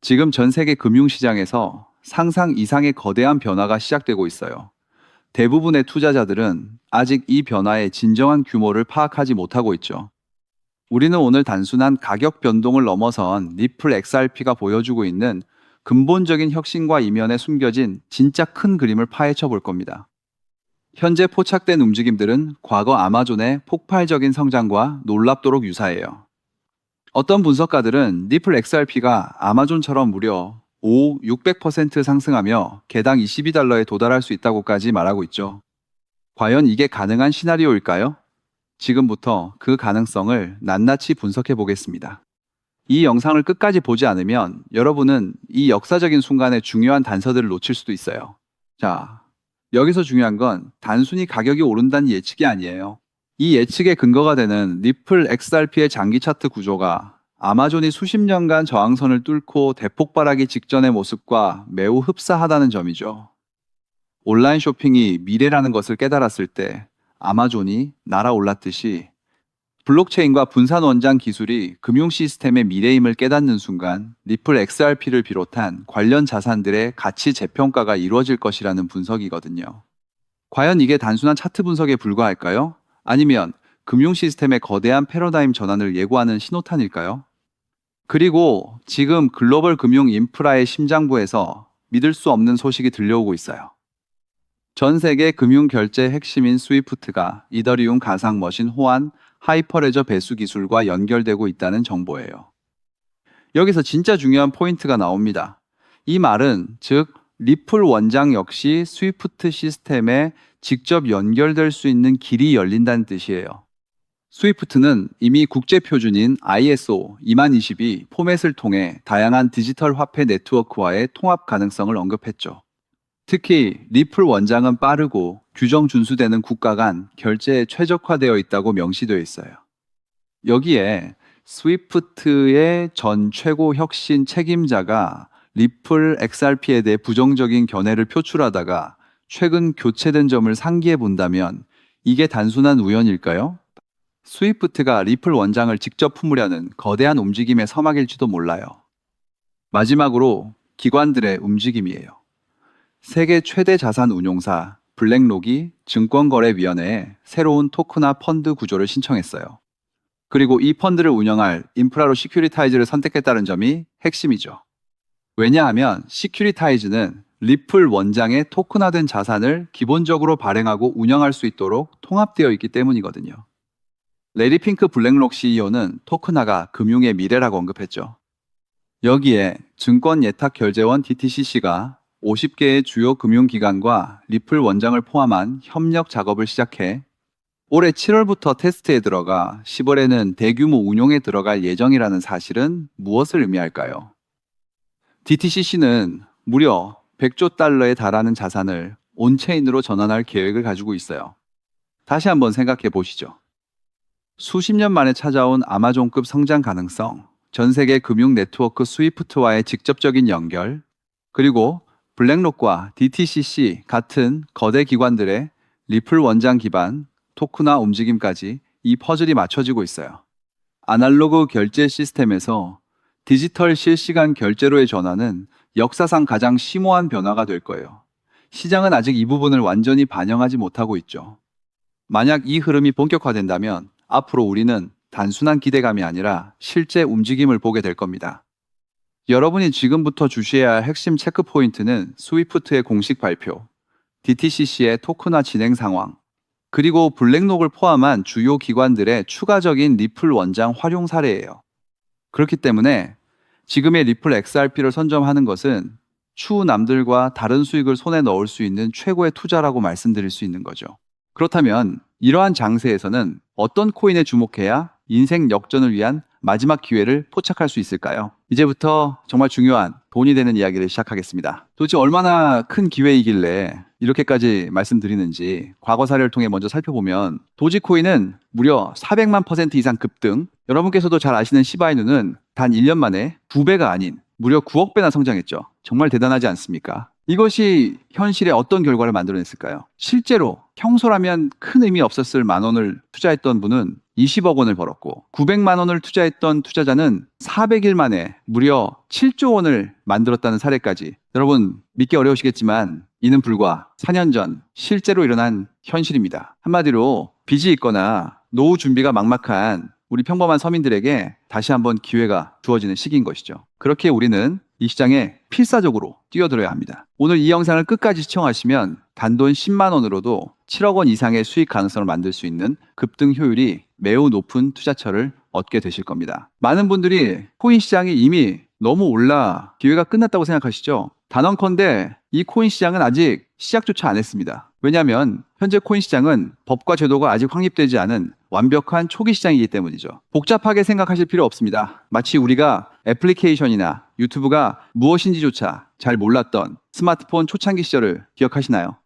지금 전 세계 금융시장에서 상상 이상의 거대한 변화가 시작되고 있어요. 대부분의 투자자들은 아직 이 변화의 진정한 규모를 파악하지 못하고 있죠. 우리는 오늘 단순한 가격 변동을 넘어선 리플 XRP가 보여주고 있는 근본적인 혁신과 이면에 숨겨진 진짜 큰 그림을 파헤쳐 볼 겁니다. 현재 포착된 움직임들은 과거 아마존의 폭발적인 성장과 놀랍도록 유사해요. 어떤 분석가들은 리플 XRP가 아마존처럼 무려 600% 상승하며 개당 $22에 도달할 수 있다고까지 말하고 있죠. 과연 이게 가능한 시나리오일까요? 지금부터 그 가능성을 낱낱이 분석해 보겠습니다. 이 영상을 끝까지 보지 않으면 여러분은 이 역사적인 순간의 중요한 단서들을 놓칠 수도 있어요. 자, 여기서 중요한 건 단순히 가격이 오른다는 예측이 아니에요. 이 예측의 근거가 되는 리플 XRP의 장기 차트 구조가 아마존이 수십 년간 저항선을 뚫고 대폭발하기 직전의 모습과 매우 흡사하다는 점이죠. 온라인 쇼핑이 미래라는 것을 깨달았을 때 아마존이 날아올랐듯이 블록체인과 분산 원장 기술이 금융 시스템의 미래임을 깨닫는 순간 리플 XRP를 비롯한 관련 자산들의 가치 재평가가 이루어질 것이라는 분석이거든요. 과연 이게 단순한 차트 분석에 불과할까요? 아니면 금융 시스템의 거대한 패러다임 전환을 예고하는 신호탄일까요? 그리고 지금 글로벌 금융 인프라의 심장부에서 믿을 수 없는 소식이 들려오고 있어요. 전 세계 금융 결제 핵심인 스위프트가 이더리움 가상 머신 호환 하이퍼레저 배수 기술과 연결되고 있다는 정보예요. 여기서 진짜 중요한 포인트가 나옵니다. 이 말은 즉 리플 원장 역시 스위프트 시스템에 직접 연결될 수 있는 길이 열린다는 뜻이에요. 스위프트는 이미 국제 표준인 ISO 2022 포맷을 통해 다양한 디지털 화폐 네트워크와의 통합 가능성을 언급했죠. 특히 리플 원장은 빠르고 규정 준수되는 국가 간 결제에 최적화되어 있다고 명시되어 있어요. 여기에 스위프트의 전 최고 혁신 책임자가 리플 XRP에 대해 부정적인 견해를 표출하다가 최근 교체된 점을 상기해 본다면 이게 단순한 우연일까요? 스위프트가 리플 원장을 직접 품으려는 거대한 움직임의 서막일지도 몰라요. 마지막으로 기관들의 움직임이에요. 세계 최대 자산 운용사 블랙록이 증권거래위원회에 새로운 토크나 펀드 구조를 신청했어요. 그리고 이 펀드를 운영할 인프라로 시큐리타이즈를 선택했다는 점이 핵심이죠. 왜냐하면 시큐리타이즈는 리플 원장의 토큰화된 자산을 기본적으로 발행하고 운영할 수 있도록 통합되어 있기 때문이거든요. 레리 핑크 블랙록 CEO는 토큰화가 금융의 미래라고 언급했죠. 여기에 증권 예탁 결제원 DTCC가 50개의 주요 금융기관과 리플 원장을 포함한 협력 작업을 시작해 올해 7월부터 테스트에 들어가 10월에는 대규모 운용에 들어갈 예정이라는 사실은 무엇을 의미할까요? DTCC는 무려 100조 달러에 달하는 자산을 온체인으로 전환할 계획을 가지고 있어요. 다시 한번 생각해 보시죠. 수십 년 만에 찾아온 아마존급 성장 가능성, 전 세계 금융 네트워크 스위프트와의 직접적인 연결, 그리고 블랙록과 DTCC 같은 거대 기관들의 리플 원장 기반 토크나 움직임까지 이 퍼즐이 맞춰지고 있어요. 아날로그 결제 시스템에서 디지털 실시간 결제로의 전환은 역사상 가장 심오한 변화가 될 거예요. 시장은 아직 이 부분을 완전히 반영하지 못하고 있죠. 만약 이 흐름이 본격화된다면 앞으로 우리는 단순한 기대감이 아니라 실제 움직임을 보게 될 겁니다. 여러분이 지금부터 주시해야 할 핵심 체크 포인트는 스위프트의 공식 발표, DTCC의 토큰화 진행 상황, 그리고 블랙록을 포함한 주요 기관들의 추가적인 리플 원장 활용 사례예요. 그렇기 때문에 지금의 리플 XRP를 선점하는 것은 추후 남들과 다른 수익을 손에 넣을 수 있는 최고의 투자라고 말씀드릴 수 있는 거죠. 그렇다면 이러한 장세에서는 어떤 코인에 주목해야 인생 역전을 위한 마지막 기회를 포착할 수 있을까요? 이제부터 정말 중요한 돈이 되는 이야기를 시작하겠습니다. 도대체 얼마나 큰 기회이길래 이렇게까지 말씀드리는지 과거 사례를 통해 먼저 살펴보면 도지코인은 무려 400만 % 이상 급등, 여러분께서도 잘 아시는 시바이누는 단 1년 만에 2배가 아닌 무려 9억 배나 성장했죠. 정말 대단하지 않습니까? 이것이 현실에 어떤 결과를 만들어냈을까요? 실제로 평소라면 큰 의미 없었을 10,000원을 투자했던 분은 20억 원을 벌었고 900만 원을 투자했던 투자자는 400일 만에 무려 7조 원을 만들었다는 사례까지. 여러분 믿기 어려우시겠지만 이는 불과 4년 전 실제로 일어난 현실입니다. 한마디로 빚이 있거나 노후 준비가 막막한 우리 평범한 서민들에게 다시 한번 기회가 주어지는 시기인 것이죠. 그렇게 우리는 이 시장에 필사적으로 뛰어들어야 합니다. 오늘 이 영상을 끝까지 시청하시면 단돈 10만 원으로도 7억 원 이상의 수익 가능성을 만들 수 있는 급등 효율이 매우 높은 투자처를 얻게 되실 겁니다. 많은 분들이 코인 시장이 이미 너무 올라 기회가 끝났다고 생각하시죠? 단언컨대 이 코인 시장은 아직 시작조차 안 했습니다. 왜냐하면 현재 코인 시장은 법과 제도가 아직 확립되지 않은 완벽한 초기 시장이기 때문이죠. 복잡하게 생각하실 필요 없습니다. 마치 우리가 애플리케이션이나 유튜브가 무엇인지조차 잘 몰랐던 스마트폰 초창기 시절을 기억하시나요?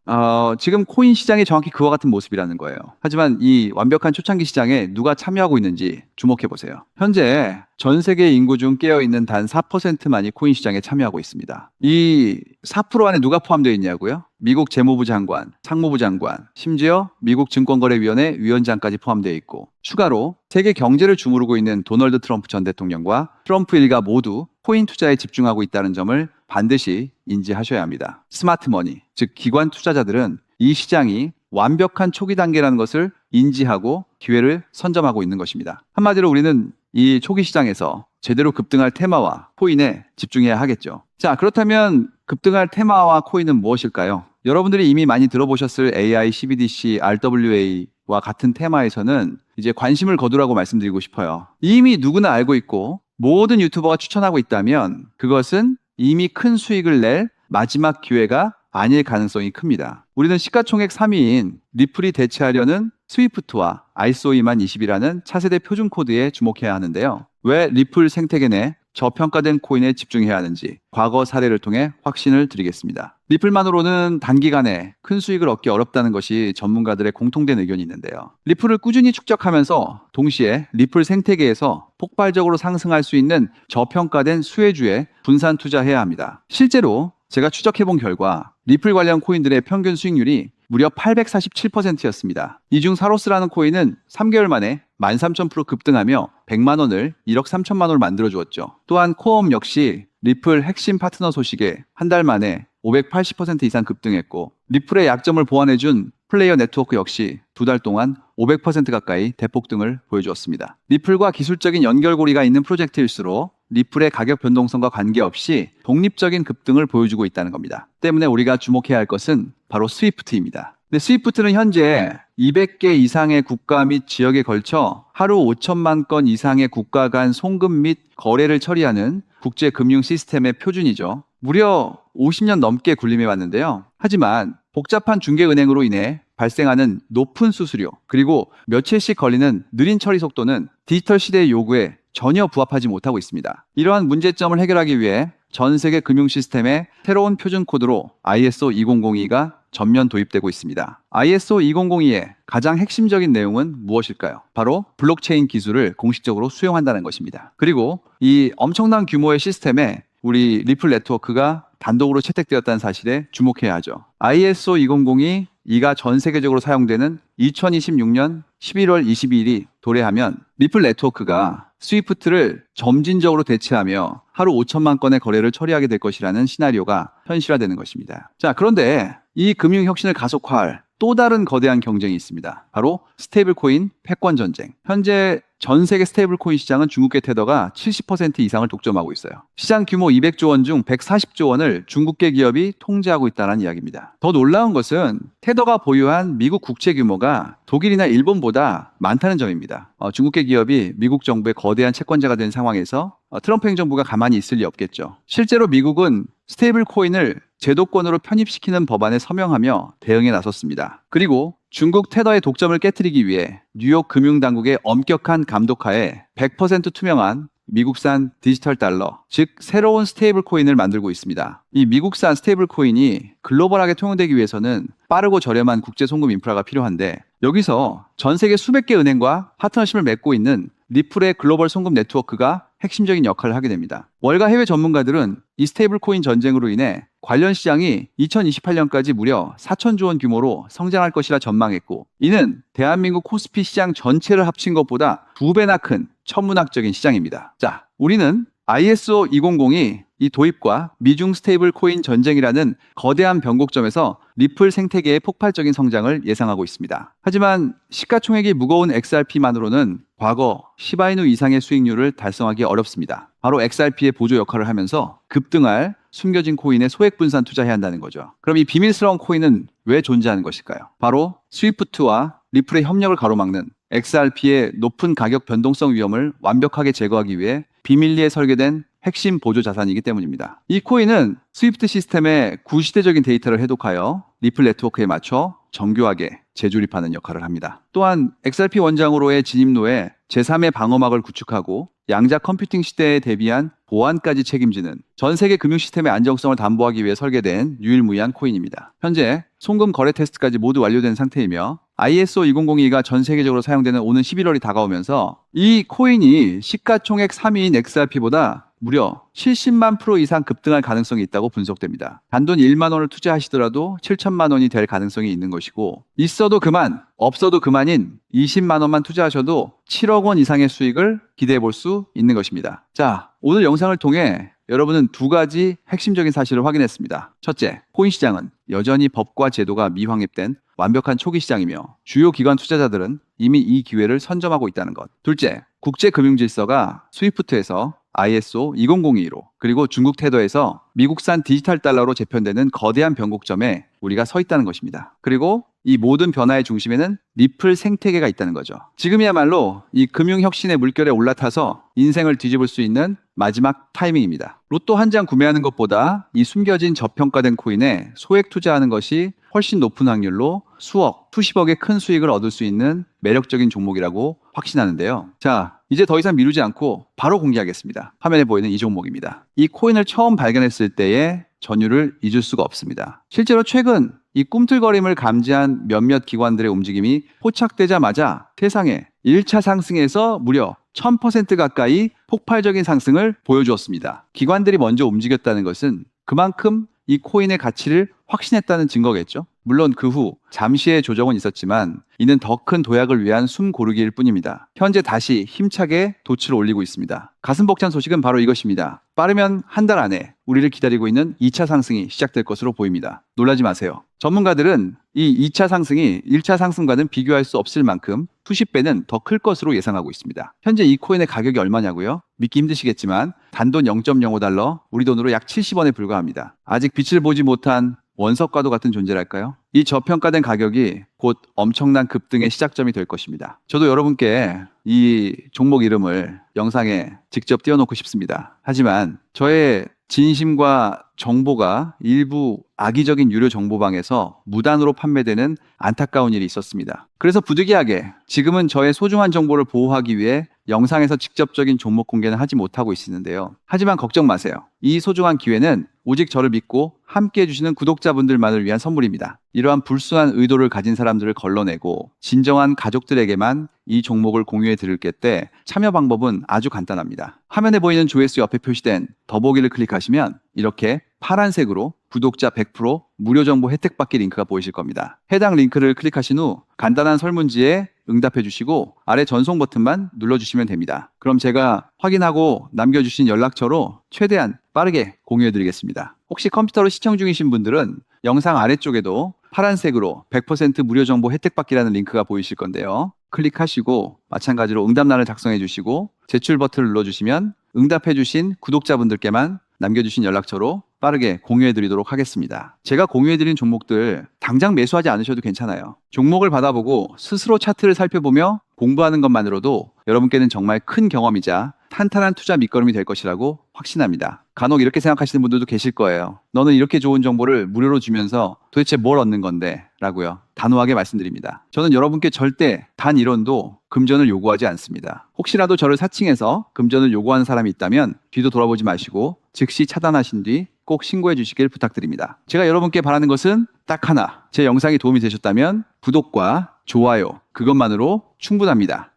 지금 코인 시장이 정확히 그와 같은 모습이라는 거예요. 하지만 이 완벽한 초창기 시장에 누가 참여하고 있는지 주목해 보세요. 현재 전 세계 인구 중 깨어있는 단 4%만이 코인 시장에 참여하고 있습니다. 이 4% 안에 누가 포함되어 있냐고요? 미국 재무부 장관, 상무부 장관, 심지어 미국 증권거래위원회 위원장까지 포함되어 있고, 추가로 세계 경제를 주무르고 있는 도널드 트럼프 전 대통령과 트럼프 일가 모두 코인 투자에 집중하고 있다는 점을 반드시 인지하셔야 합니다. 스마트 머니, 즉 기관 투자자들은 이 시장이 완벽한 초기 단계라는 것을 인지하고 기회를 선점하고 있는 것입니다. 한마디로 우리는 이 초기 시장에서 제대로 급등할 테마와 코인에 집중해야 하겠죠. 자, 그렇다면 급등할 테마와 코인은 무엇일까요? 여러분들이 이미 많이 들어보셨을 AI, CBDC, RWA와 같은 테마에서는 이제 관심을 거두라고 말씀드리고 싶어요. 이미 누구나 알고 있고 모든 유튜버가 추천하고 있다면 그것은 이미 큰 수익을 낼 마지막 기회가 아닐 가능성이 큽니다. 우리는 시가총액 3위인 리플이 대체하려는 스위프트와 ISO 20020이라는 차세대 표준 코드에 주목해야 하는데요. 왜 리플 생태계 내 저평가된 코인에 집중해야 하는지 과거 사례를 통해 확신을 드리겠습니다. 리플만으로는 단기간에 큰 수익을 얻기 어렵다는 것이 전문가들의 공통된 의견이 있는데요. 리플을 꾸준히 축적하면서 동시에 리플 생태계에서 폭발적으로 상승할 수 있는 저평가된 수혜주에 분산 투자해야 합니다. 실제로 제가 추적해본 결과 리플 관련 코인들의 평균 수익률이 무려 847%였습니다. 이 중 사로스라는 코인은 3개월 만에 13,000% 급등하며 100만 원을 1억 3천만 원을 만들어주었죠. 또한 코엄 역시 리플 핵심 파트너 소식에 한 달 만에 580% 이상 급등했고, 리플의 약점을 보완해준 플레이어 네트워크 역시 두 달 동안 500% 가까이 대폭등을 보여주었습니다. 리플과 기술적인 연결고리가 있는 프로젝트일수록 리플의 가격 변동성과 관계없이 독립적인 급등을 보여주고 있다는 겁니다. 때문에 우리가 주목해야 할 것은 바로 스위프트입니다. 근데 스위프트는 현재 200개 이상의 국가 및 지역에 걸쳐 하루 5천만 건 이상의 국가 간 송금 및 거래를 처리하는 국제 금융 시스템의 표준이죠. 무려 50년 넘게 군림해 왔는데요. 하지만 복잡한 중개은행으로 인해 발생하는 높은 수수료, 그리고 며칠씩 걸리는 느린 처리 속도는 디지털 시대의 요구에 전혀 부합하지 못하고 있습니다. 이러한 문제점을 해결하기 위해 전 세계 금융 시스템에 새로운 표준 코드로 ISO 2002가 전면 도입되고 있습니다. ISO 2002의 가장 핵심적인 내용은 무엇일까요? 바로 블록체인 기술을 공식적으로 수용한다는 것입니다. 그리고 이 엄청난 규모의 시스템에 우리 리플 네트워크가 단독으로 채택되었다는 사실에 주목해야 하죠. ISO 2002 이가 전 세계적으로 사용되는 2026년 11월 22일이 도래하면 리플 네트워크가 스위프트를 점진적으로 대체하며 하루 5천만 건의 거래를 처리하게 될 것이라는 시나리오가 현실화되는 것입니다. 자, 그런데 이 금융 혁신을 가속화할 또 다른 거대한 경쟁이 있습니다. 바로 스테이블코인 패권 전쟁. 현재 전 세계 스테이블코인 시장은 중국계 테더가 70% 이상을 독점하고 있어요. 시장 규모 200조 원 중 140조 원을 중국계 기업이 통제하고 있다는 이야기입니다. 더 놀라운 것은 테더가 보유한 미국 국채 규모가 독일이나 일본보다 많다는 점입니다. 중국계 기업이 미국 정부의 거대한 채권자가 된 상황에서 트럼프 행정부가 가만히 있을 리 없겠죠. 실제로 미국은 스테이블 코인을 제도권으로 편입시키는 법안에 서명하며 대응에 나섰습니다. 그리고 중국 테더의 독점을 깨트리기 위해 뉴욕 금융당국의 엄격한 감독하에 100% 투명한 미국산 디지털 달러, 즉 새로운 스테이블 코인을 만들고 있습니다. 이 미국산 스테이블 코인이 글로벌하게 통용되기 위해서는 빠르고 저렴한 국제 송금 인프라가 필요한데, 여기서 전 세계 수백 개 은행과 파트너십을 맺고 있는 리플의 글로벌 송금 네트워크가 핵심적인 역할을 하게 됩니다. 월가 해외 전문가들은 이 스테이블 코인 전쟁으로 인해 관련 시장이 2028년까지 무려 4천조 원 규모로 성장할 것이라 전망했고, 이는 대한민국 코스피 시장 전체를 합친 것보다 2배나 큰 천문학적인 시장입니다. 자, 우리는 ISO 2002 이 도입과 미중 스테이블 코인 전쟁이라는 거대한 변곡점에서 리플 생태계의 폭발적인 성장을 예상하고 있습니다. 하지만 시가총액이 무거운 XRP만으로는 과거 시바이누 이상의 수익률을 달성하기 어렵습니다. 바로 XRP의 보조 역할을 하면서 급등할 숨겨진 코인에 소액 분산 투자해야 한다는 거죠. 그럼 이 비밀스러운 코인은 왜 존재하는 것일까요? 바로 스위프트와 리플의 협력을 가로막는 XRP의 높은 가격 변동성 위험을 완벽하게 제거하기 위해 비밀리에 설계된 핵심 보조 자산이기 때문입니다. 이 코인은 스위프트 시스템의 구시대적인 데이터를 해독하여 리플 네트워크에 맞춰 정교하게 재조립하는 역할을 합니다. 또한 XRP 원장으로의 진입로에 제3의 방어막을 구축하고 양자 컴퓨팅 시대에 대비한 보안까지 책임지는 전 세계 금융 시스템의 안정성을 담보하기 위해 설계된 유일무이한 코인입니다. 현재 송금 거래 테스트까지 모두 완료된 상태이며 ISO 2002가 전 세계적으로 사용되는 오는 11월이 다가오면서 이 코인이 시가총액 3위인 XRP보다 무려 70만 프로 이상 급등할 가능성이 있다고 분석됩니다. 단돈 1만 원을 투자하시더라도 7천만 원이 될 가능성이 있는 것이고, 있어도 그만, 없어도 그만인 20만 원만 투자하셔도 7억 원 이상의 수익을 기대해 볼 수 있는 것입니다. 자, 오늘 영상을 통해 여러분은 두 가지 핵심적인 사실을 확인했습니다. 첫째, 코인 시장은 여전히 법과 제도가 미확립된 완벽한 초기 시장이며 주요 기관 투자자들은 이미 이 기회를 선점하고 있다는 것. 둘째, 국제 금융 질서가 스위프트에서 ISO 2002로 그리고 중국 테더에서 미국산 디지털 달러로 재편되는 거대한 변곡점에 우리가 서 있다는 것입니다. 그리고 이 모든 변화의 중심에는 리플 생태계가 있다는 거죠. 지금이야말로 이 금융혁신의 물결에 올라타서 인생을 뒤집을 수 있는 마지막 타이밍입니다. 로또 한 장 구매하는 것보다 이 숨겨진 저평가된 코인에 소액 투자하는 것이 훨씬 높은 확률로 수억, 수십억의 큰 수익을 얻을 수 있는 매력적인 종목이라고 확신하는데요. 자, 이제 더 이상 미루지 않고 바로 공개하겠습니다. 화면에 보이는 이 종목입니다. 이 코인을 처음 발견했을 때의 전율을 잊을 수가 없습니다. 실제로 최근 이 꿈틀거림을 감지한 몇몇 기관들의 움직임이 포착되자마자 세상에 1차 상승에서 무려 1000% 가까이 폭발적인 상승을 보여주었습니다. 기관들이 먼저 움직였다는 것은 그만큼 이 코인의 가치를 확신했다는 증거겠죠. 물론 그 후 잠시의 조정은 있었지만 이는 더 큰 도약을 위한 숨 고르기일 뿐입니다. 현재 다시 힘차게 돛을 올리고 있습니다. 가슴 벅찬 소식은 바로 이것입니다. 빠르면 한 달 안에 우리를 기다리고 있는 2차 상승이 시작될 것으로 보입니다. 놀라지 마세요. 전문가들은 이 2차 상승이 1차 상승과는 비교할 수 없을 만큼 수십 배는 더 클 것으로 예상하고 있습니다. 현재 이 코인의 가격이 얼마냐고요? 믿기 힘드시겠지만 단돈 0.05달러, 우리 돈으로 약 70원에 불과합니다. 아직 빛을 보지 못한 원석과도 같은 존재랄까요? 이 저평가된 가격이 곧 엄청난 급등의 시작점이 될 것입니다. 저도 여러분께 이 종목 이름을 영상에 직접 띄워놓고 싶습니다. 하지만 저의 진심과 정보가 일부 악의적인 유료 정보방에서 무단으로 판매되는 안타까운 일이 있었습니다. 그래서 부득이하게 지금은 저의 소중한 정보를 보호하기 위해 영상에서 직접적인 종목 공개는 하지 못하고 있는데요. 하지만 걱정 마세요. 이 소중한 기회는 오직 저를 믿고 함께 해주시는 구독자분들만을 위한 선물입니다. 이러한 불순한 의도를 가진 사람들을 걸러내고 진정한 가족들에게만 이 종목을 공유해 드릴 때 참여 방법은 아주 간단합니다. 화면에 보이는 조회수 옆에 표시된 더보기를 클릭하시면 이렇게 파란색으로 구독자 100% 무료 정보 혜택 받기 링크가 보이실 겁니다. 해당 링크를 클릭하신 후 간단한 설문지에 응답해 주시고 아래 전송 버튼만 눌러주시면 됩니다. 그럼 제가 확인하고 남겨주신 연락처로 최대한 빠르게 공유해 드리겠습니다. 혹시 컴퓨터로 시청 중이신 분들은 영상 아래쪽에도 파란색으로 100% 무료 정보 혜택 받기라는 링크가 보이실 건데요. 클릭하시고 마찬가지로 응답란을 작성해 주시고 제출 버튼을 눌러주시면 응답해 주신 구독자분들께만 남겨주신 연락처로 빠르게 공유해 드리도록 하겠습니다. 제가 공유해 드린 종목들 당장 매수하지 않으셔도 괜찮아요. 종목을 받아보고 스스로 차트를 살펴보며 공부하는 것만으로도 여러분께는 정말 큰 경험이자 탄탄한 투자 밑거름이 될 것이라고 확신합니다. 간혹 이렇게 생각하시는 분들도 계실 거예요. 너는 이렇게 좋은 정보를 무료로 주면서 도대체 뭘 얻는 건데? 라고요. 단호하게 말씀드립니다. 저는 여러분께 절대 단 1원도 금전을 요구하지 않습니다. 혹시라도 저를 사칭해서 금전을 요구하는 사람이 있다면 뒤도 돌아보지 마시고 즉시 차단하신 뒤 꼭 신고해 주시길 부탁드립니다. 제가 여러분께 바라는 것은 딱 하나. 제 영상이 도움이 되셨다면 구독과 좋아요 그것만으로 충분합니다.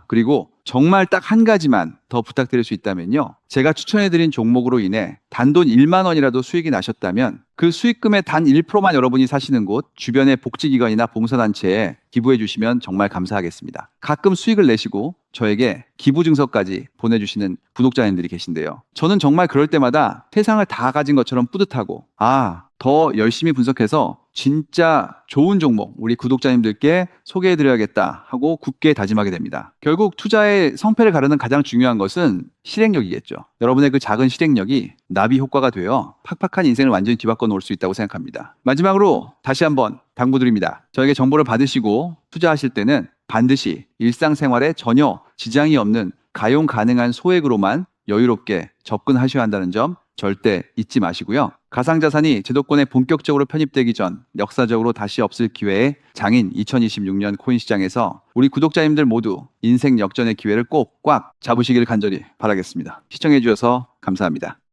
그리고 정말 딱 한 가지만 더 부탁드릴 수 있다면요. 제가 추천해드린 종목으로 인해 단돈 1만 원이라도 수익이 나셨다면 그 수익금의 단 1%만 여러분이 사시는 곳 주변의 복지기관이나 봉사단체에 기부해 주시면 정말 감사하겠습니다. 가끔 수익을 내시고 저에게 기부 증서까지 보내주시는 구독자님들이 계신데요. 저는 정말 그럴 때마다 세상을 다 가진 것처럼 뿌듯하고 더 열심히 분석해서 진짜 좋은 종목 우리 구독자님들께 소개해드려야겠다 하고 굳게 다짐하게 됩니다. 결국 투자의 성패를 가르는 가장 중요한 것은 실행력이겠죠. 여러분의 그 작은 실행력이 나비 효과가 되어 팍팍한 인생을 완전히 뒤바꿔 놓을 수 있다고 생각합니다. 마지막으로 다시 한번 당부드립니다. 저에게 정보를 받으시고 투자하실 때는 반드시 일상생활에 전혀 지장이 없는 가용 가능한 소액으로만 여유롭게 접근하셔야 한다는 점 절대 잊지 마시고요. 가상자산이 제도권에 본격적으로 편입되기 전 역사적으로 다시 없을 기회에 장인 2026년 코인 시장에서 우리 구독자님들 모두 인생 역전의 기회를 꼭 꽉 잡으시길 간절히 바라겠습니다. 시청해 주셔서 감사합니다.